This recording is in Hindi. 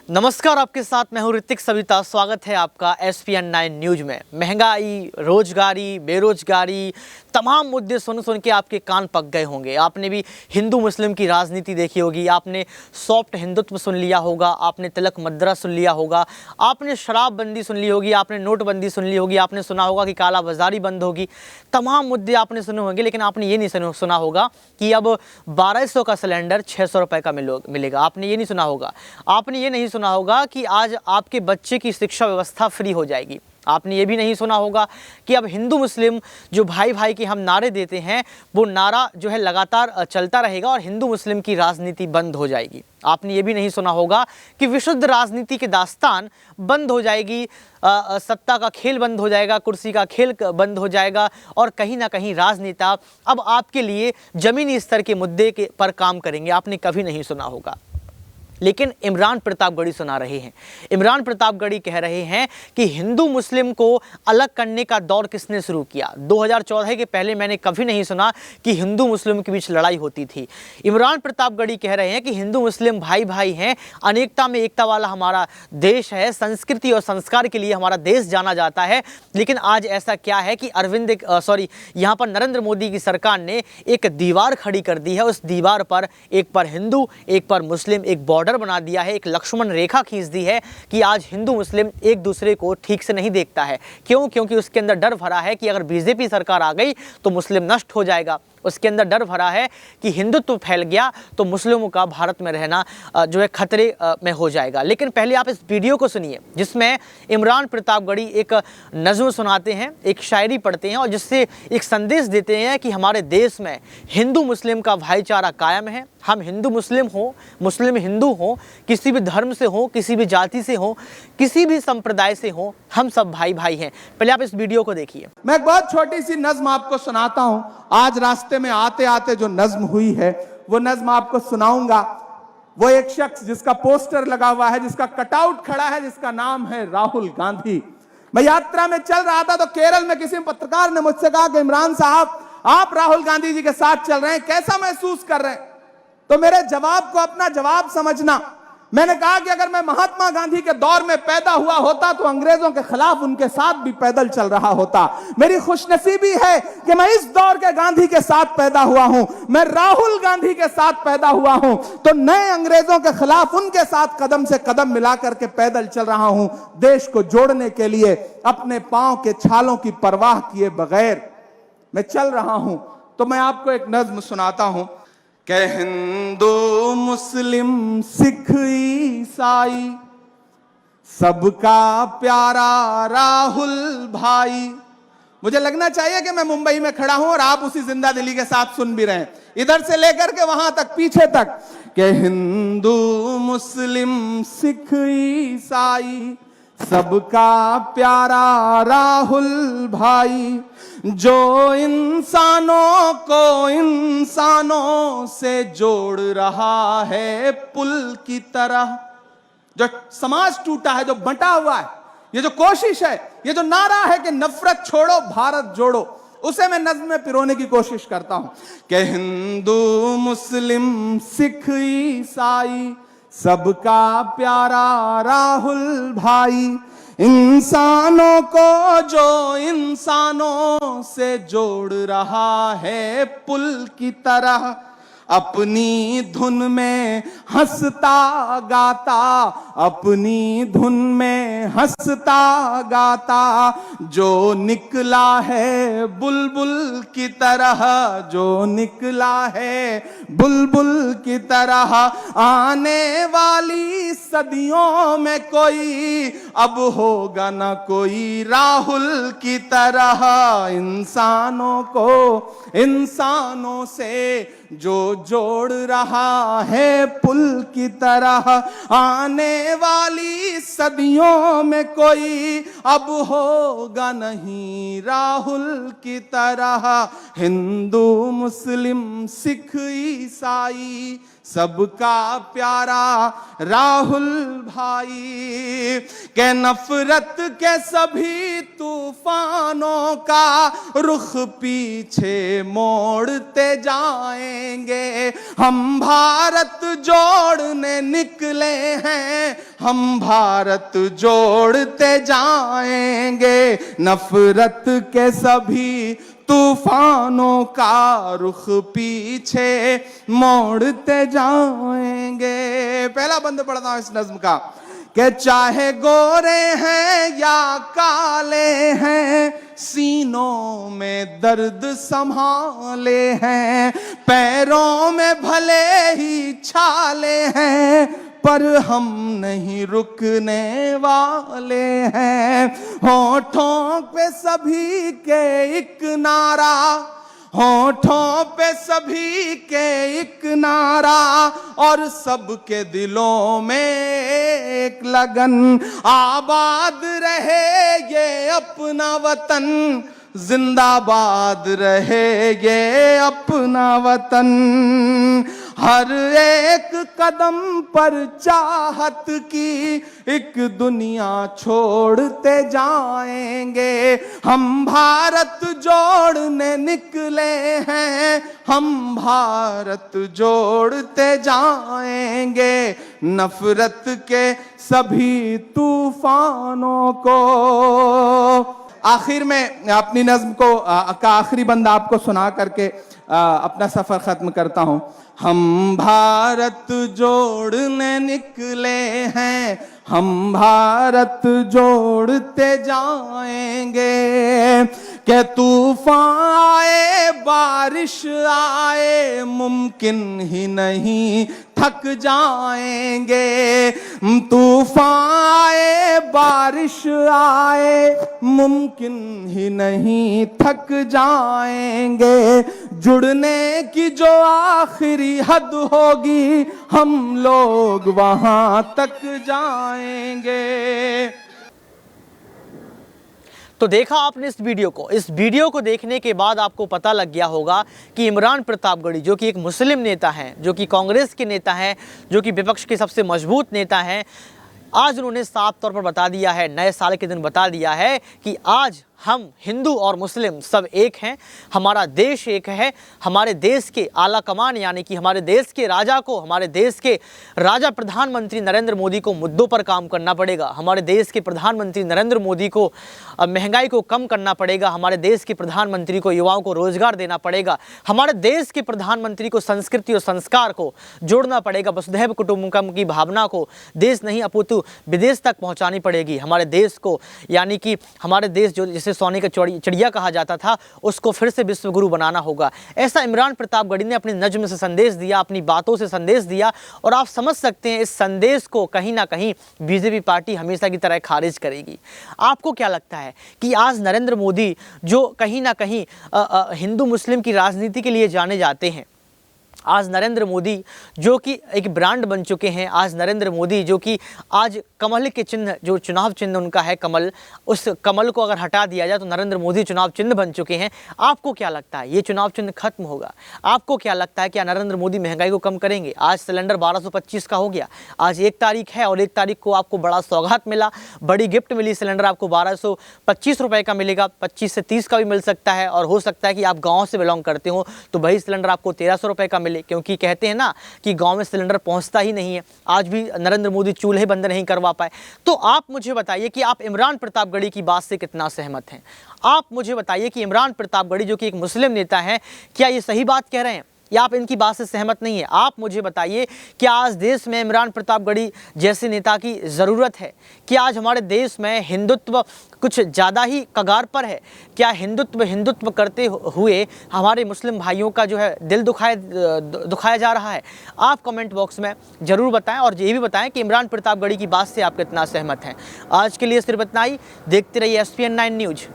नमस्कार, आपके साथ मैं हूं ऋतिक सविता। स्वागत है आपका SPN9 न्यूज में। महंगाई, रोजगारी, बेरोजगारी, तमाम मुद्दे सुन सुन के आपके कान पक गए होंगे। आपने भी हिंदू मुस्लिम की राजनीति देखी होगी, आपने सॉफ्ट हिंदुत्व सुन लिया होगा, आपने तिलक मद्रा सुन लिया होगा, आपने शराबबंदी सुन ली होगी, आपने नोटबंदी सुन ली होगी, आपने सुना होगा कि काला बाजारी बंद होगी। तमाम मुद्दे आपने सुने होंगे, लेकिन आपने ये नहीं सुना होगा कि अब 1200 का सिलेंडर 600 रुपये का मिलेगा। आपने ये नहीं सुना होगा। आपने ये नहीं सुना होगा कि आज आपके बच्चे की शिक्षा व्यवस्था फ्री हो जाएगी। आपने ये भी नहीं सुना होगा कि अब हिंदू मुस्लिम जो भाई भाई के हम नारे देते हैं, वो नारा जो है लगातार चलता रहेगा और हिंदू मुस्लिम की राजनीति बंद हो जाएगी। आपने ये भी नहीं सुना होगा कि विशुद्ध राजनीति के दास्तान बंद हो जाएगी, सत्ता का खेल बंद हो जाएगा, कुर्सी का खेल बंद हो जाएगा और कहीं ना कहीं राजनेता अब आपके लिए जमीनी स्तर के मुद्दे पर काम करेंगे। आपने कभी नहीं सुना होगा। लेकिन इमरान प्रतापगढ़ी सुना रहे हैं। इमरान प्रतापगढ़ी कह रहे हैं कि हिंदू मुस्लिम को अलग करने का दौर किसने शुरू किया। 2014 के पहले मैंने कभी नहीं सुना कि हिंदू मुस्लिम के बीच लड़ाई होती थी। इमरान प्रतापगढ़ी कह रहे हैं कि हिंदू मुस्लिम भाई भाई हैं, अनेकता में एकता वाला हमारा देश है, संस्कृति और संस्कार के लिए हमारा देश जाना जाता है। लेकिन आज ऐसा क्या है कि यहाँ पर नरेंद्र मोदी की सरकार ने एक दीवार खड़ी कर दी है। उस दीवार पर एक पर हिंदू, एक पर मुस्लिम, एक बॉर्डर बना दिया है, एक लक्ष्मण रेखा खींच दी है कि आज हिंदू मुस्लिम एक दूसरे को ठीक से नहीं देखता है। क्योंकि उसके अंदर डर भरा है कि अगर बीजेपी सरकार आ गई तो मुस्लिम नष्ट हो जाएगा। उसके अंदर डर भरा है कि हिंदुत्व फैल गया तो मुस्लिमों का भारत में रहना जो है खतरे में हो जाएगा। लेकिन पहले आप इस वीडियो को सुनिए, जिसमें इमरान प्रतापगढ़ी एक नज़्म सुनाते हैं, एक शायरी पढ़ते हैं और जिससे एक संदेश देते हैं कि हमारे देश में हिंदू मुस्लिम का भाईचारा कायम है। हम हिंदू मुस्लिम हो, मुस्लिम हिंदू हो, किसी भी धर्म से हो, किसी भी जाति से हो, किसी भी संप्रदाय से हो, हम सब भाई भाई हैं। पहले आप इस वीडियो को देखिए। मैं एक बहुत छोटी सी नज्म आपको सुनाता हूं। आज रास्ते में आते आते जो नज्म हुई है वो नज्म आपको सुनाऊंगा। वो एक शख्स जिसका पोस्टर लगा हुआ है, जिसका कटआउट खड़ा है, जिसका नाम है राहुल गांधी। मैं यात्रा में चल रहा था तो केरल में किसी पत्रकार ने मुझसे कहा कि इमरान साहब, आप राहुल गांधी जी के साथ चल रहे हैं, कैसा महसूस कर रहे हैं? तो मेरे जवाब को अपना जवाब समझना। मैंने कहा कि अगर मैं महात्मा गांधी के दौर में पैदा हुआ होता तो अंग्रेजों के खिलाफ उनके साथ भी पैदल चल रहा होता। मेरी खुशनसीबी है कि मैं इस दौर के गांधी के साथ पैदा हुआ हूं। मैं राहुल गांधी के साथ पैदा हुआ हूं तो नए अंग्रेजों के खिलाफ उनके साथ कदम से कदम मिलाकर के पैदल चल रहा हूं, देश को जोड़ने के लिए अपने पांव के छालों की परवाह किए बगैर मैं चल रहा हूं। तो मैं आपको एक नज्म सुनाता हूं कि हिंदू मुस्लिम सिख ईसाई सबका प्यारा राहुल भाई। मुझे लगना चाहिए कि मैं मुंबई में खड़ा हूं और आप उसी जिंदा दिली के साथ सुन भी रहे हैं, इधर से लेकर के वहां तक, पीछे तक, कि हिंदू मुस्लिम सिख ईसाई सबका प्यारा राहुल भाई, जो इंसानों को इंसानों से जोड़ रहा है पुल की तरह। जो समाज टूटा है, जो बंटा हुआ है, ये जो कोशिश है, ये जो नारा है कि नफरत छोड़ो भारत जोड़ो, उसे मैं नज्म में पिरोने की कोशिश करता हूं कि हिंदू मुस्लिम सिख ईसाई सबका प्यारा राहुल भाई, इंसानों को जो इंसानों से जोड़ रहा है पुल की तरह, अपनी धुन में हंसता गाता, अपनी धुन में हंसता गाता, जो निकला है बुलबुल की तरह, जो निकला है बुलबुल की तरह। आने वाली सदियों में कोई अब होगा ना कोई राहुल की तरह, इंसानों को इंसानों से जो जोड़ रहा है पुल की तरह। आने वाली सदियों में कोई अब होगा नहीं राहुल की तरह, हिंदू मुस्लिम सिख ईसाई सबका प्यारा राहुल भाई। के नफरत के सभी तूफान तूफानों का रुख पीछे मोड़ते जाएंगे। हम भारत जोड़ने निकले हैं, हम भारत जोड़ते जाएंगे। नफरत के सभी तूफानों का रुख पीछे मोड़ते जाएंगे। पहला बंद पढ़ता हूं इस नज्म का कि चाहे गोरे हैं या काले हैं, सीनों में दर्द संभाले हैं। पैरों में भले ही छाले हैं, पर हम नहीं रुकने वाले हैं। होठों पे सभी के एक नारा, होठों पे सभी के एक नारा, और सबके दिलों में एक लगन। आबाद रहे ये अपना वतन, जिंदाबाद रहे ये अपना वतन। हर एक कदम पर चाहत की एक दुनिया छोड़ते जाएंगे। हम भारत जोड़ने निकले हैं, हम भारत जोड़ते जाएंगे। नफरत के सभी तूफानों को। आखिर में अपनी नज्म को का आखिरी बंद आपको सुना करके अपना सफर खत्म करता हूं। हम भारत जोड़ने निकले हैं, हम भारत जोड़ते जाएंगे। के तूफान आए बारिश आए, मुमकिन ही नहीं थक जाएंगे। तूफान आए बारिश आए, मुमकिन ही नहीं थक जाएंगे। जुड़ने की जो आखिरी हद होगी, हम लोग वहां तक जाएंगे। तो देखा आपने इस वीडियो को देखने के बाद आपको पता लग गया होगा कि इमरान प्रतापगढ़ी जो कि एक मुस्लिम नेता हैं, जो कि कांग्रेस के नेता हैं, जो कि विपक्ष के सबसे मजबूत नेता हैं, आज उन्होंने साफ तौर पर बता दिया है, नए साल के दिन बता दिया है कि आज हम हिंदू और मुस्लिम सब एक हैं, हमारा देश एक है। हमारे देश के आला कमान यानी कि हमारे देश के राजा को, हमारे देश के राजा प्रधानमंत्री नरेंद्र मोदी को मुद्दों पर काम करना पड़ेगा। हमारे देश के प्रधानमंत्री नरेंद्र मोदी को महंगाई को कम करना पड़ेगा। हमारे देश के प्रधानमंत्री को युवाओं को रोजगार देना पड़ेगा। हमारे देश के प्रधानमंत्री को संस्कृति और संस्कार को जोड़ना पड़ेगा। वसुधैव कुटुंबकम की भावना को देश नहीं अपितु विदेश तक पहुँचानी पड़ेगी। हमारे देश को यानी कि हमारे देश जो जिसे सोने का चिड़िया कहा जाता था, उसको फिर से विश्वगुरु बनाना होगा। ऐसा इमरान प्रतापगढ़ी ने अपनी नज्म से संदेश दिया, अपनी बातों से संदेश दिया, और आप समझ सकते हैं इस संदेश को कहीं ना कहीं बीजेपी पार्टी हमेशा की तरह खारिज करेगी। आपको क्या लगता है कि आज नरेंद्र मोदी जो कहीं ना कहीं हिंदू मुस्लिम की राजनीति के लिए जाने जाते हैं, आज नरेंद्र मोदी जो कि एक ब्रांड बन चुके हैं, आज नरेंद्र मोदी जो कि आज कमल के चिन्ह, जो चुनाव चिन्ह उनका है कमल, उस कमल को अगर हटा दिया जाए तो नरेंद्र मोदी चुनाव चिन्ह बन चुके हैं। आपको क्या लगता है ये चुनाव चिन्ह खत्म होगा? आपको क्या लगता है क्या नरेंद्र मोदी महंगाई को कम करेंगे? आज सिलेंडर 1225 का हो गया, आज 1 तारीख है और 1 तारीख को आपको बड़ा सौगात मिला, बड़ी गिफ्ट मिली। सिलेंडर आपको 1225 रुपये का मिलेगा, 25 से 30 का भी मिल सकता है, और हो सकता है कि आप गाँव से बिलोंग करते हो तो वही सिलेंडर आपको 1300 रुपये का मिले, क्योंकि कहते हैं ना कि गांव में सिलेंडर पहुंचता ही नहीं है। आज भी नरेंद्र मोदी चूल्हे बंद नहीं करवा पाए। तो आप मुझे बताइए कि आप इमरान प्रतापगढ़ी की बात से कितना सहमत हैं? आप मुझे बताइए कि इमरान प्रतापगढ़ी जो कि एक मुस्लिम नेता हैं, क्या ये सही बात कह रहे हैं या आप इनकी बात से सहमत नहीं है? आप मुझे बताइए कि आज देश में इमरान प्रतापगढ़ी जैसे नेता की ज़रूरत है? क्या आज हमारे देश में हिंदुत्व कुछ ज़्यादा ही कगार पर है? क्या हिंदुत्व करते हुए हमारे मुस्लिम भाइयों का जो है दिल दुखाया जा रहा है? आप कमेंट बॉक्स में ज़रूर बताएं, और ये भी बताएं कि इमरान प्रतापगढ़ी की बात से आप कितना सहमत हैं। आज के लिए सिर्फ इतना ही। देखते रहिए SPN9 न्यूज़।